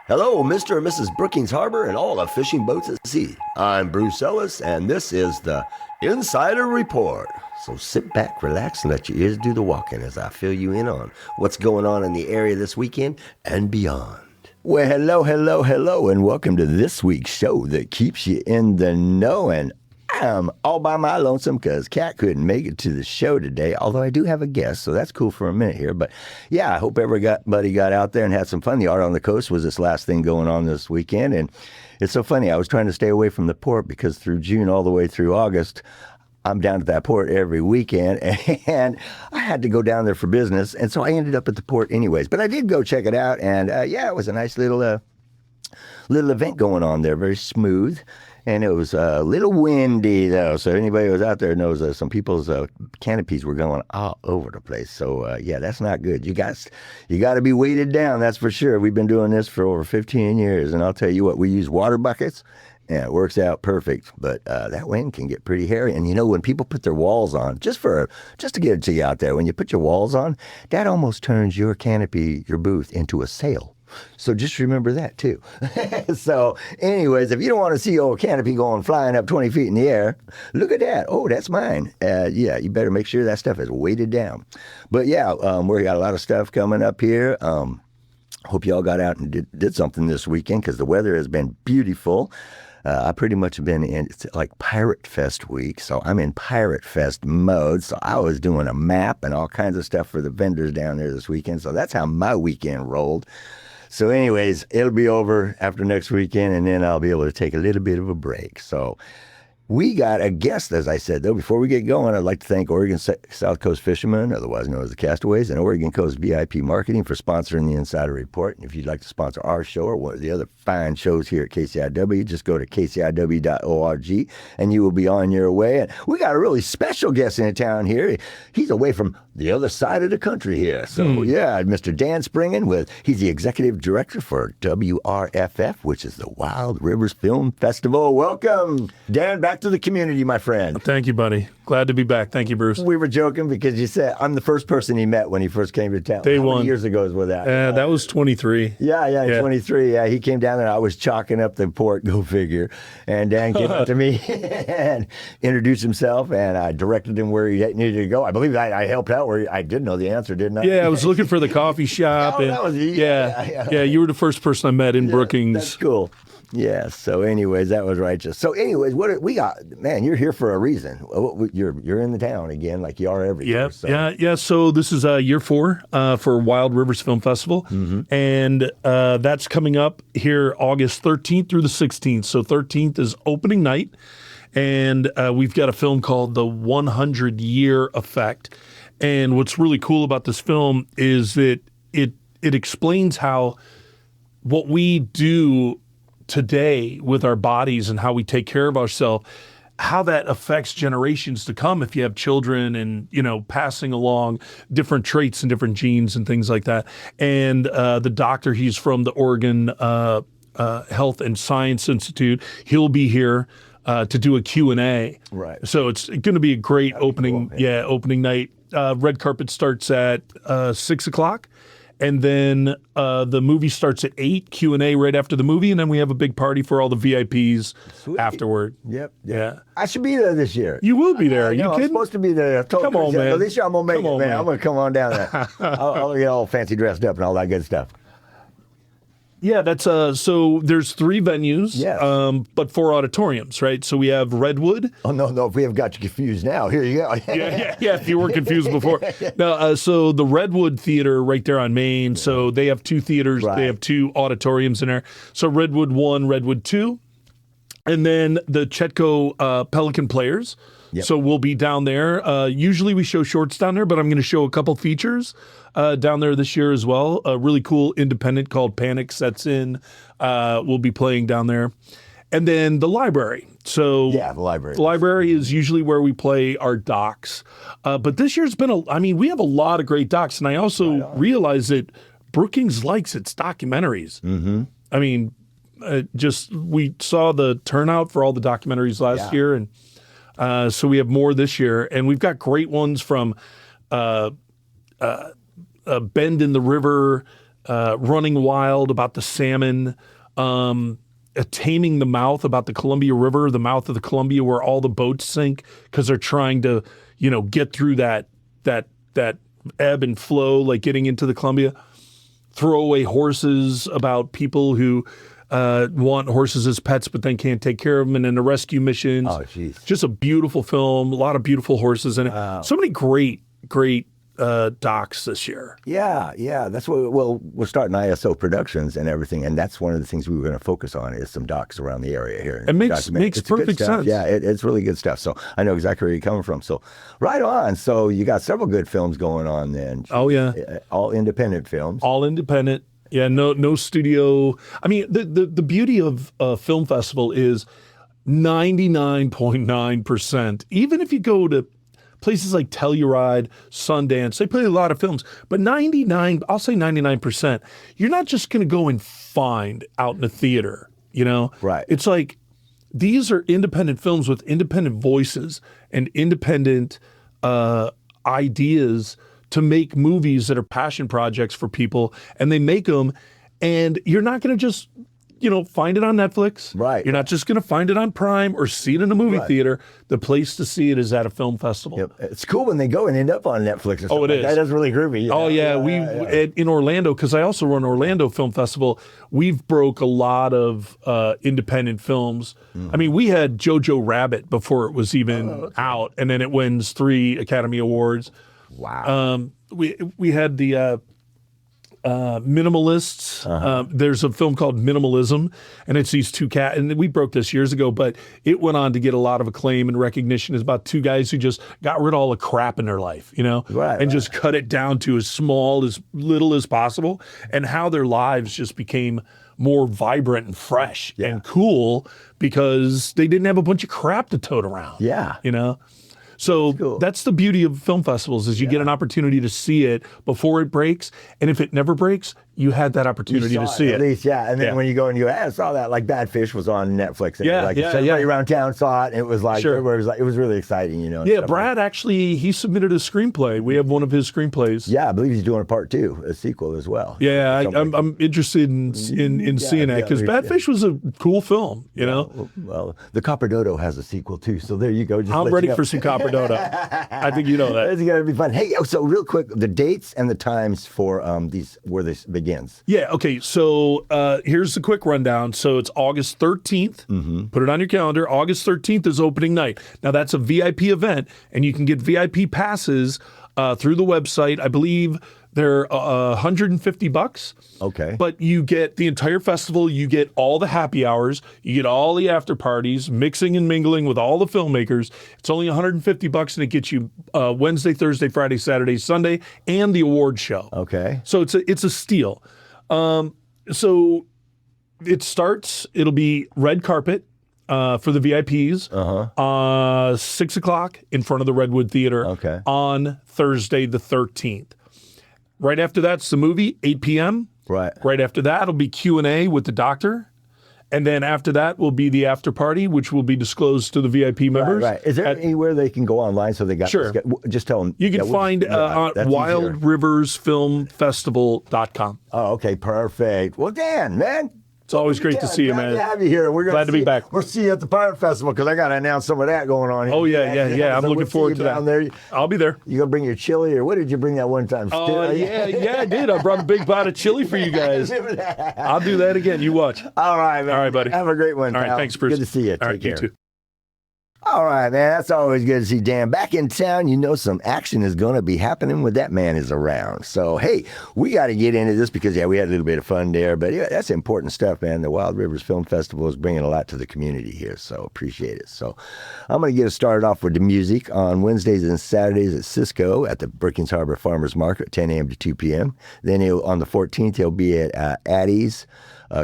Hello, Mr. and Mrs. Brookings Harbor and all the fishing boats at sea. I'm Bruce Ellis, and this is the Insider Report. So sit back, relax, and let your ears do the walking as I fill you in on what's going on in the area this weekend and beyond. Well, hello, and welcome to this week's show that keeps you in the know. And I'm all by my lonesome because Kat couldn't make it to the show today, although I do have a guest, so that's cool for a minute here. But yeah, I hope everybody got out there and had some fun. The Art on the Coast was this last thing going on this weekend, and it's so funny. I was trying to stay away from the port because through June all the way through August, I'm down at that port every weekend, and I had to go down there for business, and so I ended up at the port anyways. But I did go check it out, and yeah, it was a nice little event going on there, very smooth. And it was a little windy, though, so anybody who was out there knows some people's canopies were going all over the place. So, yeah, that's not good. You got to be weighted down, that's for sure. We've been doing this for over 15 years, and I'll tell you what, we use water buckets, and it works out perfect. But that wind can get pretty hairy. And, you know, when people put their walls on, just to get it to you out there, when you put your walls on, that almost turns your canopy, your booth, into a sail. So just remember that, too. So anyways, if you don't want to see old canopy going flying up 20 feet in the air, look at that. Oh, that's mine. Yeah, you better make sure that stuff is weighted down. But yeah, we got a lot of stuff coming up here. Hope y'all got out and did something this weekend because the weather has been beautiful. I pretty much have been in, it's like Pirate Fest week, so I'm in Pirate Fest mode. So I was doing a map and all kinds of stuff for the vendors down there this weekend. So that's how my weekend rolled. So anyways, it'll be over after next weekend, and then I'll be able to take a little bit of a break. So we got a guest, as I said, though. Before we get going, I'd like to thank Oregon South Coast Fishermen, otherwise known as the Castaways, and Oregon Coast VIP Marketing for sponsoring the Insider Report. And if you'd like to sponsor our show or one of the other fine shows here at KCIW, just go to kciw.org, and you will be on your way. And we got a really special guest in town here. He's away from the other side of the country here. So, yeah, Mr. Dan Springen, he's the executive director for WRFF, which is the Wild Rivers Film Festival. Welcome, Dan, back to the community, my friend. Thank you, buddy. Glad to be back. Thank you, Bruce. We were joking because you said I'm the first person he met when he first came to town. Day How one. many years ago was that? That was 23. Yeah, 23. Yeah, he came down there. I was chalking up the port, go figure. And Dan came up to me and introduced himself, and I directed him where he needed to go. I believe I helped out where I did know the answer, didn't I? Yeah, I was looking for the coffee shop. Oh, that was yeah, you were the first person I met in Brookings. That's cool. Yeah, so anyways, that was righteous. So anyways, what we got, man, you're here for a reason. You're in the town again like you are every year. So. Yeah. So this is year 4 for Wild Rivers Film Festival. Mm-hmm. And that's coming up here August 13th through the 16th. So 13th is opening night. And we've got a film called The 100-Year Effect. And what's really cool about this film is that it explains how what we do today with our bodies and how we take care of ourselves, how that affects generations to come if you have children and, you know, passing along different traits and different genes and things like that. And the doctor, he's from the Oregon Health and Science Institute. He'll be here to do a Q&A. Right. So it's going to be a great opening night. Red carpet starts at 6 o'clock. And then the movie starts at 8, Q&A right after the movie, and then we have a big party for all the VIPs afterward. Yep. Yeah. I should be there this year. You will be there. You kidding? I'm supposed to be there. Come on, man. This year I'm going to make it, man. I'm going to come on down there. I'll get all fancy dressed up and all that good stuff. Yeah, that's so there's 3 venues, yes. But 4 auditoriums, right? So we have Redwood. Oh, no, we have got you confused now. Here you go. yeah, if you were confused before. No, so the Redwood Theater right there on Main, so they have 2 theaters. Right. They have 2 auditoriums in there. So Redwood 1, Redwood 2, and then the Chetco Pelican Players. Yep. So we'll be down there. Usually we show shorts down there, but I'm going to show a couple features down there this year as well. A really cool independent called Panic Sets In. We'll be playing down there. And then the library. So yeah, the library. The library is usually where we play our docs. But this year's been we have a lot of great docs. And I also realize that Brookings likes its documentaries. Mm-hmm. I mean, we saw the turnout for all the documentaries last year, and so we have more this year, and we've got great ones from Bend in the River, Running Wild about the salmon, Taming the Mouth about the Columbia River, the mouth of the Columbia where all the boats sink because they're trying to, get through that ebb and flow, like getting into the Columbia. Throwaway Horses about people who want horses as pets but then can't take care of them, and then the rescue missions. Oh, jeez. Just a beautiful film, a lot of beautiful horses in it. So many great docs this year. Yeah. That's what. Well, we're starting ISO Productions and everything, and that's one of the things we were going to focus on is some docs around the area here. It makes perfect sense. Yeah, it's really good stuff. So I know exactly where you're coming from. So right on. So you got several good films going on then. Oh yeah, all independent films. All independent. Yeah, no studio. I mean, the beauty of a film festival is 99.9%. Even if you go to places like Telluride, Sundance, they play a lot of films, but 99%, you're not just going to go and find out in a theater, Right. It's like these are independent films with independent voices and independent ideas to make movies that are passion projects for people, and they make them, and you're not going to just find it on Netflix. Right. You're not just going to find it on Prime or see it in a movie theater. The place to see it is at a film festival. Yep. It's cool when they go and end up on Netflix. Or something. Oh, it is. That is really groovy. Oh, yeah. In Orlando, because I also run Orlando Film Festival, we've broke a lot of independent films. I mean, we had Jojo Rabbit before it was even out, and then it wins 3 Academy Awards. Wow. We had the Minimalists. There's a film called Minimalism, and it's these two cats, and we broke this years ago, but it went on to get a lot of acclaim and recognition. It's about 2 guys who just got rid of all the crap in their life, and just cut it down to as little as possible, and how their lives just became more vibrant and fresh and cool because they didn't have a bunch of crap to tote around. Yeah. So cool. That's the beauty of film festivals is you get an opportunity to see it before it breaks. And if it never breaks, you had that opportunity to see it. At least, yeah. And then when you go and I saw that, like Bad Fish was on Netflix. And everybody around town saw it. And it was like, everybody was like, it was really exciting, Yeah, Brad actually, he submitted a screenplay. We have one of his screenplays. Yeah, I believe he's doing a part 2, a sequel as well. Yeah, I'm interested in seeing that because Bad Fish was a cool film, Well, the Copper Dodo has a sequel too. So there you go. I'm ready for some Copper Dodo. I think you know that. It's going to be fun. Hey, so real quick, the dates and the times for where this begins. Yeah, okay. So here's the quick rundown. So it's August 13th. Mm-hmm. Put it on your calendar. August 13th is opening night. Now, that's a VIP event, and you can get VIP passes through the website. I believe they're $150. Okay. But you get the entire festival. You get all the happy hours. You get all the after parties, mixing and mingling with all the filmmakers. It's only $150, and it gets you Wednesday, Thursday, Friday, Saturday, Sunday, and the award show. Okay. So it's a steal. So it starts. It'll be red carpet for the VIPs. 6 o'clock in front of the Redwood Theater. Okay. On Thursday the 13th. Right after that's the movie, 8 p.m. Right. Right after that, it'll be Q&A with the doctor. And then after that will be the after party, which will be disclosed to the VIP members. Right. Is there anywhere they can go online so they got Sure. Just tell them. You can find on wildriversfilmfestival.com. Oh, okay. Perfect. Well, Dan, man. It's always great to see you, man. Glad to have you here. We're glad to be back. We'll see you at the Pirate Festival because I got to announce some of that going on here. Oh, yeah. I'm looking forward to that. There. I'll be there. You going to bring your chili or what did you bring that one time? Yeah, I did. I brought a big pot of chili for you guys. I'll do that again. You watch. All right, man. All right, buddy. Have a great one. All right, thanks, Bruce. Good to see you. All right, Take care. You too. All right, man. That's always good to see Dan back in town. Some action is going to be happening when that man is around. So, hey, we got to get into this because, we had a little bit of fun there. But that's important stuff, man. The Wild Rivers Film Festival is bringing a lot to the community here. So, appreciate it. So, I'm going to get us started off with the music on Wednesdays and Saturdays at Cisco at the Brookings Harbor Farmers Market, 10 a.m. to 2 p.m. Then on the 14th, he'll be at Addie's.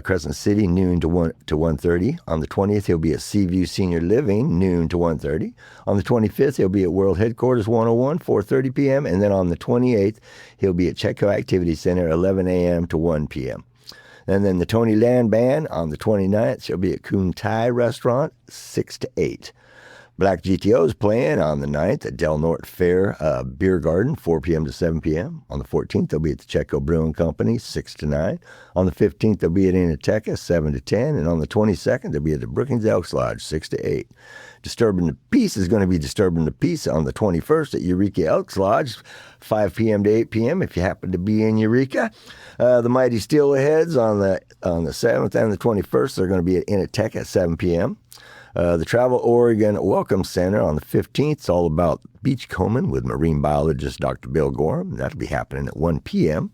Crescent City, noon to 1:30. On the 20th, he'll be at Seaview Senior Living, noon to 1:30. On the 25th, he'll be at World Headquarters, 101, 4:30 p.m. And then on the 28th, he'll be at Chetco Activity Center, 11 a.m. to 1 p.m. And then the Tony Land Band on the 29th, she'll be at Kun Thai Restaurant, 6 to 8. Black GTO is playing on the 9th at Del Norte Fair Beer Garden, 4 p.m. to 7 p.m. On the 14th, they'll be at the Chetco Brewing Company, 6 to 9. On the 15th, they'll be at Inateca, 7 to 10. And on the 22nd, they'll be at the Brookings Elks Lodge, 6 to 8. Disturbing the Peace is going to be Disturbing the Peace on the 21st at Eureka Elks Lodge, 5 p.m. to 8 p.m. if you happen to be in Eureka. The Mighty Steelheads on the 7th and the 21st, they're going to be at Inateca at 7 p.m. The Travel Oregon Welcome Center on the 15th. It's all about beachcombing with marine biologist Dr. Bill Gorham. That'll be happening at 1 p.m.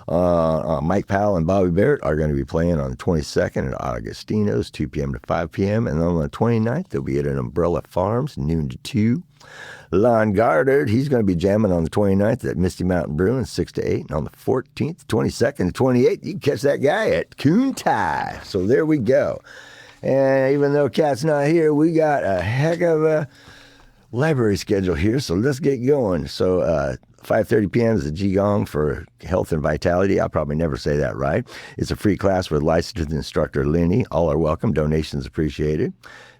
Mike Powell and Bobby Barrett are going to be playing on the 22nd at Augustino's, 2 p.m. to 5 p.m. And on the 29th, they'll be at an Umbrella Farms, noon to 2. Lon Goddard, he's going to be jamming on the 29th at Misty Mountain Brewing, 6 to 8. And on the 14th, 22nd, and 28th, you can catch that guy at Coon Tai. So there we go. And even though Kat's not here, we got a heck of a library schedule here, so let's get going. So 5:30 p.m. is the Qigong for Health and Vitality. I'll probably never say that right. It's a free class with licensed instructor Lenny. All are welcome. Donations appreciated.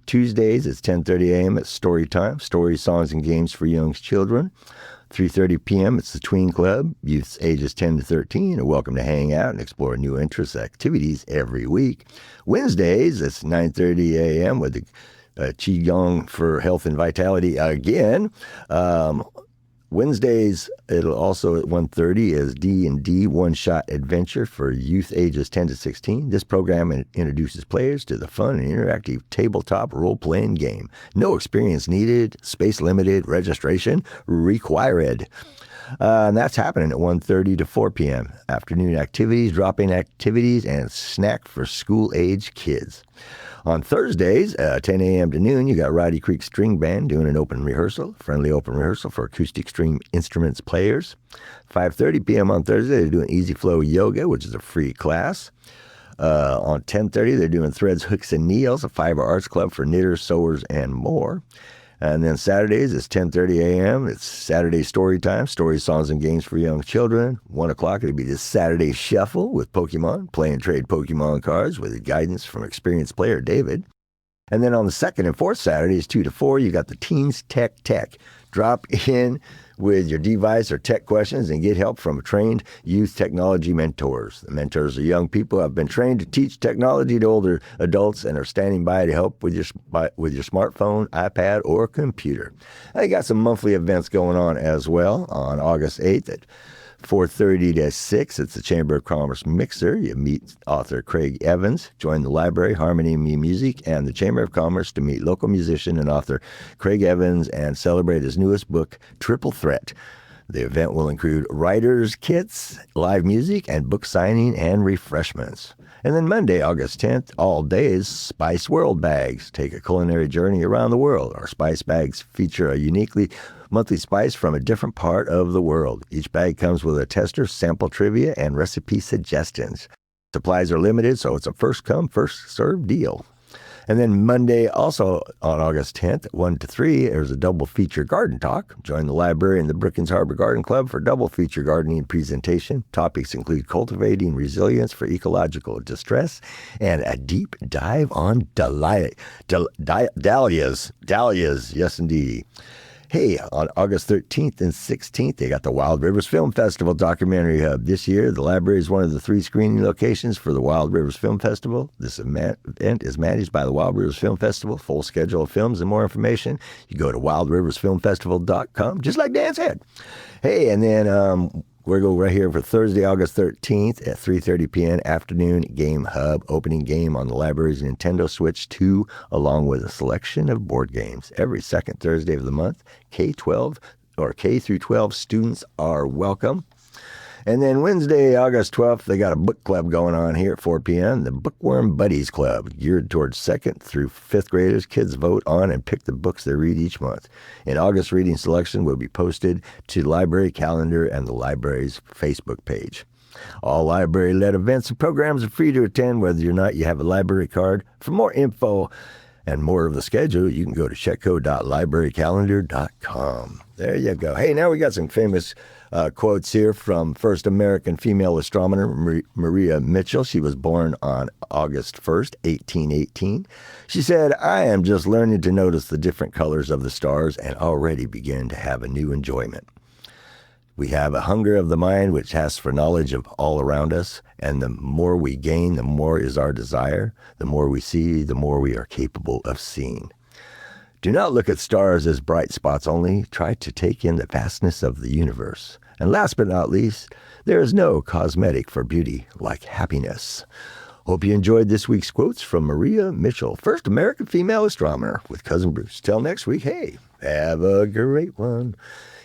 Tuesdays, it's 10:30 a.m. It's story time. Stories, songs, and games for young children. 3:30 p.m. It's the Tween Club. Youths ages 10 to 13 are welcome to hang out and explore new interests activities every week. Wednesdays, it's 9:30 a.m. with the Qigong for Health and Vitality again. Wednesdays, it'll also at 1:30 is D&D One-Shot Adventure for youth ages 10 to 16. This program introduces players to the fun and interactive tabletop role-playing game. No experience needed, space limited, registration required. And that's happening at 1:30 to 4 p.m. Afternoon activities, drop-in activities, and snack for school-age kids. On Thursdays, 10 a.m. to noon, you got Roddy Creek String Band doing an open rehearsal, friendly open rehearsal for acoustic string instruments players. 5:30 p.m. on Thursday, they're doing Easy Flow Yoga, which is a free class. On 10:30, they're doing Threads, Hooks, and Needles, a fiber arts club for knitters, sewers, and more. And then Saturdays, it's 10:30 a.m. It's Saturday story time, stories, songs, and games for young children. 1 o'clock, it'll be the Saturday Shuffle with Pokemon, play and trade Pokemon cards with guidance from experienced player David. And then on the second and fourth Saturdays, 2 to 4, you got the Teens Tech. Drop in with your device or tech questions and get help from trained youth technology mentors. The mentors are young people who have been trained to teach technology to older adults and are standing by to help with your smartphone, iPad, or computer. They got some monthly events going on as well. On August 8th at 4:30 to 6, it's the Chamber of Commerce Mixer. You meet author Craig Evans. Join the library, Harmony Music, and the Chamber of Commerce to meet local musician and author Craig Evans and celebrate his newest book, Triple Threat. The event will include writers' kits, live music, and book signing and refreshments. And then Monday, August 10th, all days, Spice World Bags. Take a culinary journey around the world. Our Spice Bags feature a uniquely monthly spice from a different part of the world. Each bag comes with a tester, sample trivia, and recipe suggestions. Supplies are limited, so it's a first-come, first-served deal. And then Monday, also on August 10th, at 1 to 3, there's a double feature garden talk. Join the library and the Brookings Harbor Garden Club for double feature gardening presentation. Topics include cultivating resilience for ecological distress and a deep dive on dahlias. Dahlias, yes indeed. Hey, on August 13th and 16th, they got the Wild Rivers Film Festival Documentary Hub. This year, the library is one of the 3 screening locations for the Wild Rivers Film Festival. This event is managed by the Wild Rivers Film Festival. Full schedule of films and more information, you go to wildriversfilmfestival.com, just like Dan said. Hey, and then we're going right here for Thursday, August 13th at 3:30 p.m. Afternoon Game Hub, opening game on the library's Nintendo Switch 2, along with a selection of board games. Every second Thursday of the month, K-12 or K through 12 students are welcome. And then Wednesday, August 12th, they got a book club going on here at 4 p.m., the Bookworm Buddies Club, geared towards 2nd through 5th graders. Kids vote on and pick the books they read each month. In August, reading selection will be posted to the library calendar and the library's Facebook page. All library-led events and programs are free to attend, whether or not you have a library card. For more info And more of the schedule, you can go to chetco.librarycalendar.com. There you go. Hey, now we got some famous quotes here from first American female astronomer Maria Mitchell. She was born on August 1st, 1818. She said, "I am just learning to notice the different colors of the stars and already begin to have a new enjoyment. We have a hunger of the mind which asks for knowledge of all around us, and the more we gain, the more is our desire. The more we see, the more we are capable of seeing. Do not look at stars as bright spots only. Try to take in the vastness of the universe. And last but not least, there is no cosmetic for beauty like happiness." Hope you enjoyed this week's quotes from Maria Mitchell, first American female astronomer, with Cousin Bruce. Till next week, hey, have a great one.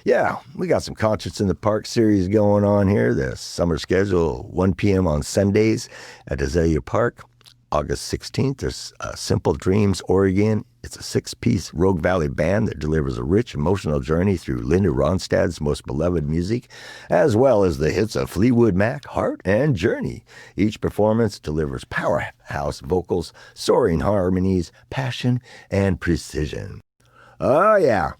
Yeah, we got some Concerts in the Park series going on here. The summer schedule, 1 p.m. on Sundays at Azalea Park. August 16th, there's Simple Dreams, Oregon. It's a 6-piece Rogue Valley band that delivers a rich, emotional journey through Linda Ronstadt's most beloved music, as well as the hits of Fleetwood Mac, Heart, and Journey. Each performance delivers powerhouse vocals, soaring harmonies, passion, and precision. Oh, yeah.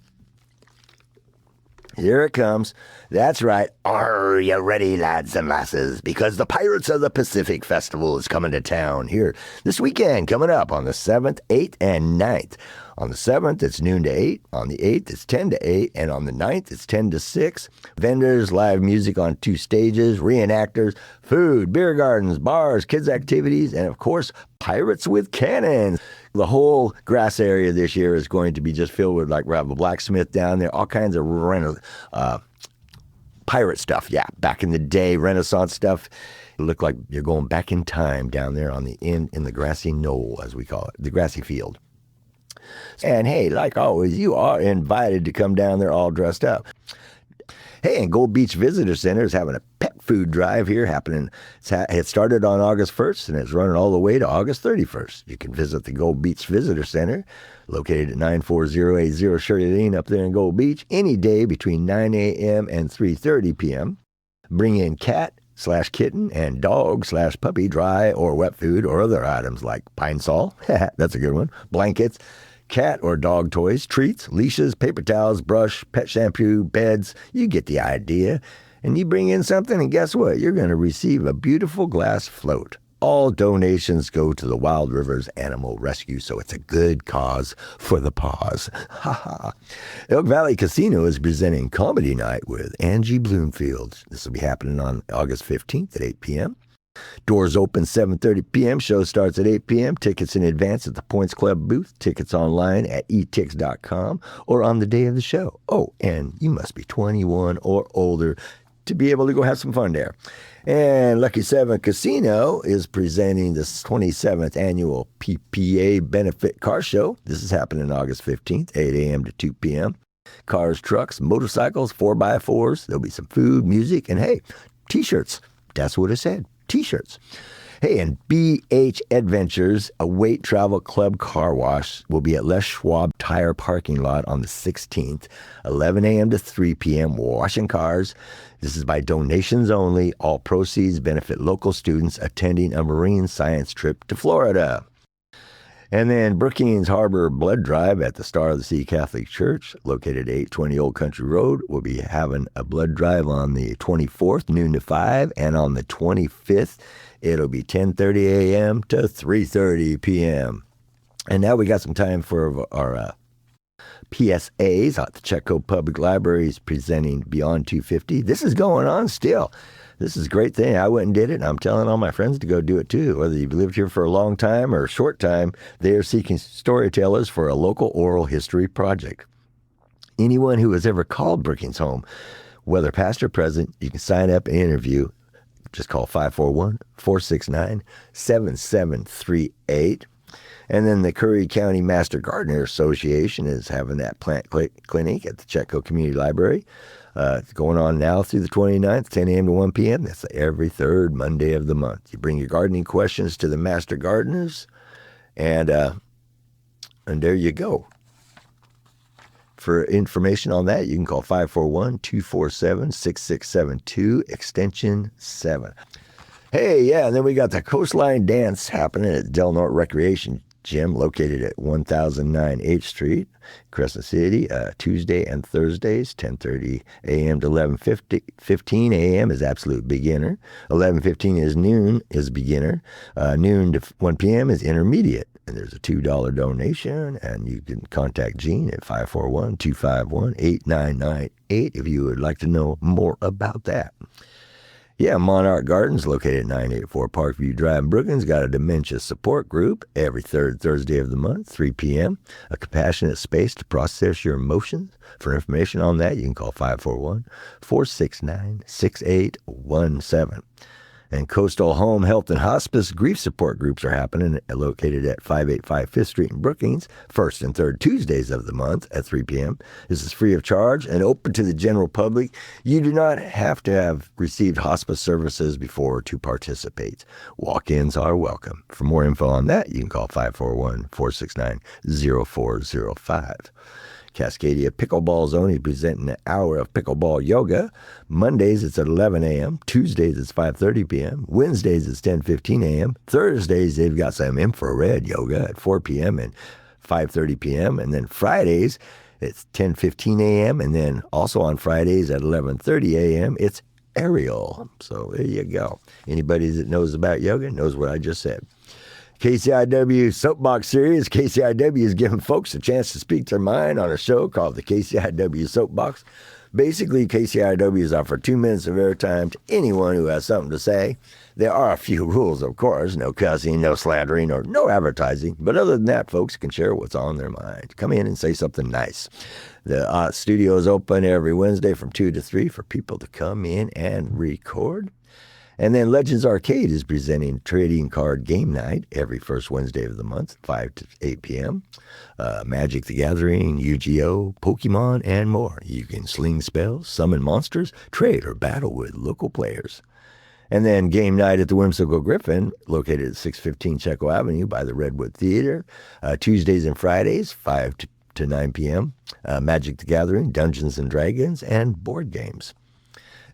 Here it comes. That's right. Are you ready, lads and lasses? Because the Pirates of the Pacific Festival is coming to town here this weekend, coming up on the 7th, 8th, and 9th. On the 7th, it's noon to 8. On the 8th, it's 10 to 8. And on the 9th, it's 10 to 6. Vendors, live music on 2 stages, reenactors, food, beer gardens, bars, kids' activities, and of course, pirates with cannons. The whole grass area this year is going to be just filled with, like, we have a blacksmith down there, all kinds of pirate stuff. Yeah, back in the day, Renaissance stuff. It looked like you're going back in time down there on the in the grassy knoll, as we call it, the grassy field. And hey, like always, you are invited to come down there all dressed up. Hey, and Gold Beach Visitor Center is having a pet food drive here happening. It started on August 1st, and it's running all the way to August 31st. You can visit the Gold Beach Visitor Center, located at 94080 Shirley Lane up there in Gold Beach, any day between 9 a.m. and 3:30 p.m. Bring in cat/kitten and dog/puppy dry or wet food or other items like pine sol, that's a good one, blankets, cat or dog toys, treats, leashes, paper towels, brush, pet shampoo, beds. You get the idea. And you bring in something, and guess what? You're going to receive a beautiful glass float. All donations go to the Wild Rivers Animal Rescue, so it's a good cause for the paws. Ha ha. Elk Valley Casino is presenting Comedy Night with Angie Bloomfield. This will be happening on August 15th at 8 p.m. Doors open 7:30 p.m. Show starts at 8 p.m. Tickets in advance at the Points Club booth. Tickets online at etix.com or on the day of the show. Oh, and you must be 21 or older to be able to go have some fun there. And Lucky 7 Casino is presenting the 27th annual PPA Benefit Car Show. This is happening August 15th, 8 a.m. to 2 p.m. Cars, trucks, motorcycles, 4x4s. There'll be some food, music, and hey, T-shirts. That's what it said. T-shirts. Hey, and BH Adventures, a weight travel club car wash, will be at Les Schwab Tire Parking Lot on the 16th, 11 a.m. to 3 p.m., washing cars. This is by donations only. All proceeds benefit local students attending a marine science trip to Florida. And then Brookings Harbor Blood Drive at the Star of the Sea Catholic Church, located at 820 Old Country Road, will be having a blood drive on the 24th, noon to 5, and on the 25th, it'll be 10:30 a.m. to 3:30 p.m. And now we got some time for our PSAs at the Chetco Public Library is presenting Beyond 250. This is going on still. This is a great thing. I went and did it, and I'm telling all my friends to go do it too. Whether you've lived here for a long time or a short time, they are seeking storytellers for a local oral history project. Anyone who has ever called Brookings home, whether past or present, you can sign up and interview. Just call 541-469-7738. And then the Curry County Master Gardener Association is having that plant clinic at the Chetco Community Library. It's going on now through the 29th, 10 a.m. to 1 p.m. That's every third Monday of the month. You bring your gardening questions to the Master Gardeners, and there you go. For information on that, you can call 541-247-6672, extension 7. Hey, yeah, and then we got the Coastline Dance happening at Del Norte Recreation gym located at 1009 H Street, Crescent City, Tuesday and Thursdays, 10:30 a.m. to 11:15 a.m. is absolute beginner. 11:15 is noon is beginner. Noon to 1 p.m. is intermediate. And there's a $2 donation, and you can contact Gene at 541-251-8998 if you would like to know more about that. Yeah, Monarch Gardens, located at 984 Parkview Drive in Brookings, got a dementia support group every third Thursday of the month, 3 p.m., a compassionate space to process your emotions. For information on that, you can call 541-469-6817. And Coastal Home Health and Hospice grief support groups are happening, located at 585 5th Street in Brookings, first and third Tuesdays of the month at 3 p.m. This is free of charge and open to the general public. You do not have to have received hospice services before to participate. Walk-ins are welcome. For more info on that, you can call 541-469-0405. Cascadia Pickleball Zone is presenting an hour of pickleball yoga. Mondays, it's at 11 a.m. Tuesdays, it's 5:30 p.m. Wednesdays, it's 10:15 a.m. Thursdays, they've got some infrared yoga at 4 p.m. and 5:30 p.m. And then Fridays, it's 10:15 a.m. And then also on Fridays at 11:30 a.m., it's aerial. So there you go. Anybody that knows about yoga knows what I just said. KCIW Soapbox Series. KCIW is giving folks a chance to speak their mind on a show called the KCIW Soapbox. Basically, KCIW offers 2 minutes of airtime to anyone who has something to say. There are a few rules, of course. No cussing, no slandering, or no advertising. But other than that, folks can share what's on their mind. Come in and say something nice. The studio is open every Wednesday from 2 to 3 for people to come in and record. And then Legends Arcade is presenting Trading Card Game Night every first Wednesday of the month, 5 to 8 p.m. Magic the Gathering, Yu-Gi-Oh!, Pokemon, and more. You can sling spells, summon monsters, trade, or battle with local players. And then Game Night at the Whimsical Griffin, located at 615 Chetco Avenue by the Redwood Theater, Tuesdays and Fridays, 5 to 9 p.m. Magic the Gathering, Dungeons and Dragons, and board games.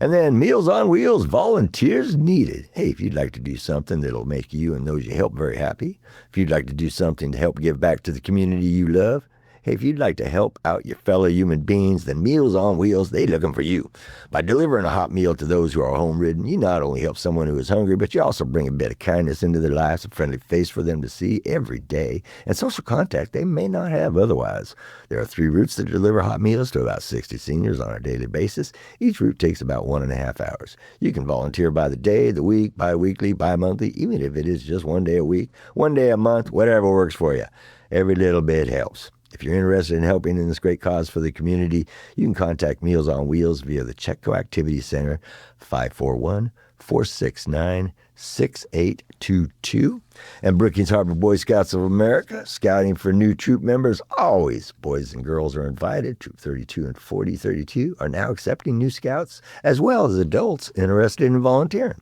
And then Meals on Wheels, volunteers needed. Hey, if you'd like to do something that'll make you and those you help very happy, if you'd like to do something to help give back to the community you love, hey, if you'd like to help out your fellow human beings, then Meals on Wheels, they looking for you. By delivering a hot meal to those who are home-ridden, you not only help someone who is hungry, but you also bring a bit of kindness into their lives, a friendly face for them to see every day, and social contact they may not have otherwise. There are 3 routes that deliver hot meals to about 60 seniors on a daily basis. Each route takes about 1.5 hours. You can volunteer by the day, the week, bi-weekly, bi-monthly, even if it is just 1 day a week, 1 day a month, whatever works for you. Every little bit helps. If you're interested in helping in this great cause for the community, you can contact Meals on Wheels via the Chetco Activity Center, 541-469-6822. And Brookings Harbor Boy Scouts of America, scouting for new troop members always. Boys and girls are invited. Troop 32 and 4032 are now accepting new scouts, as well as adults interested in volunteering.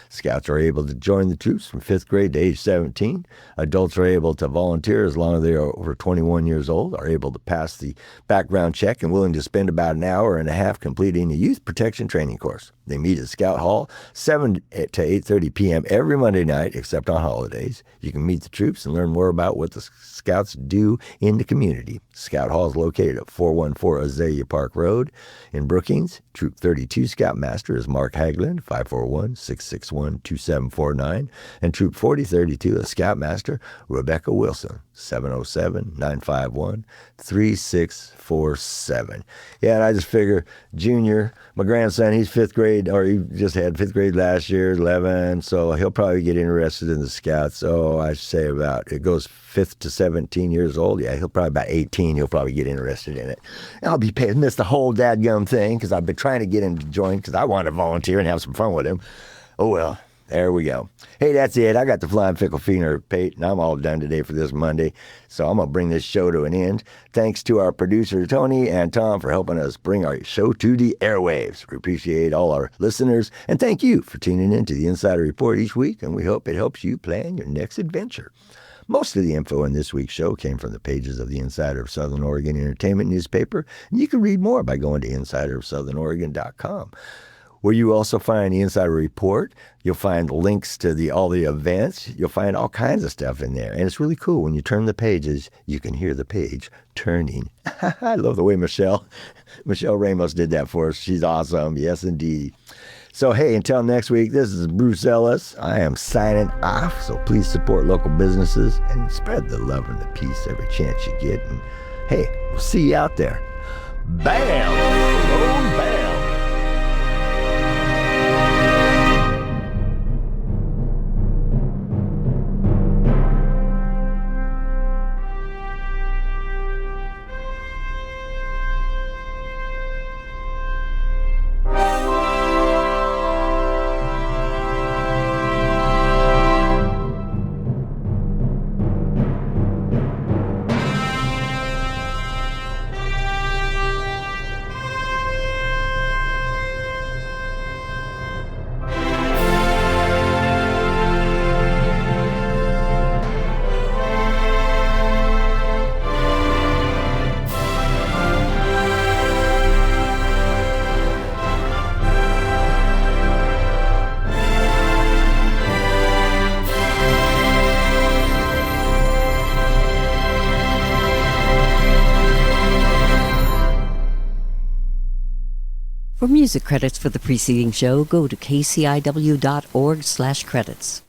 Scouts are able to join the troops from 5th grade to age 17. Adults are able to volunteer as long as they are over 21 years old, are able to pass the background check, and willing to spend about an hour and a half completing a youth protection training course. They meet at Scout Hall, 7 to 8:30 p.m. every Monday night, except on holidays. You can meet the troops and learn more about what the Scouts do in the community. Scout Hall is located at 414 Azalea Park Road in Brookings. Troop 32 Scoutmaster is Mark Haglund, 541-661-2749. And Troop 4032 is Scoutmaster Rebecca Wilson, 707-951-3647. Yeah, and I just figure Junior, my grandson, he's 5th grade, or he just had 5th grade last year, 11, so he'll probably get interested in the Scouts. So I say about, it goes 5th to 17 years old. Yeah, he'll probably about 18, he'll probably get interested in it. And I'll be paying, miss the whole dadgum thing, because I've been trying to get him to join, because I want to volunteer and have some fun with him. Oh, well. There we go. Hey, that's it. I got the Flying Fickle Fiender, Pate, and I'm all done today for this Monday. So I'm going to bring this show to an end. Thanks to our producer, Tony and Tom, for helping us bring our show to the airwaves. We appreciate all our listeners, and thank you for tuning in to the Insider Report each week, and we hope it helps you plan your next adventure. Most of the info in this week's show came from the pages of the Insider of Southern Oregon Entertainment newspaper, and you can read more by going to insiderofsouthernoregon.com. where you also find the Insider Report. You'll find links to all the events. You'll find all kinds of stuff in there. And it's really cool. When you turn the pages, you can hear the page turning. I love the way Michelle Ramos did that for us. She's awesome. Yes, indeed. So, hey, until next week, this is Bruce Ellis. I am signing off. So please support local businesses and spread the love and the peace every chance you get. And hey, we'll see you out there. Bam! Boom, bam! For music credits for the preceding show, go to kciw.org/credits.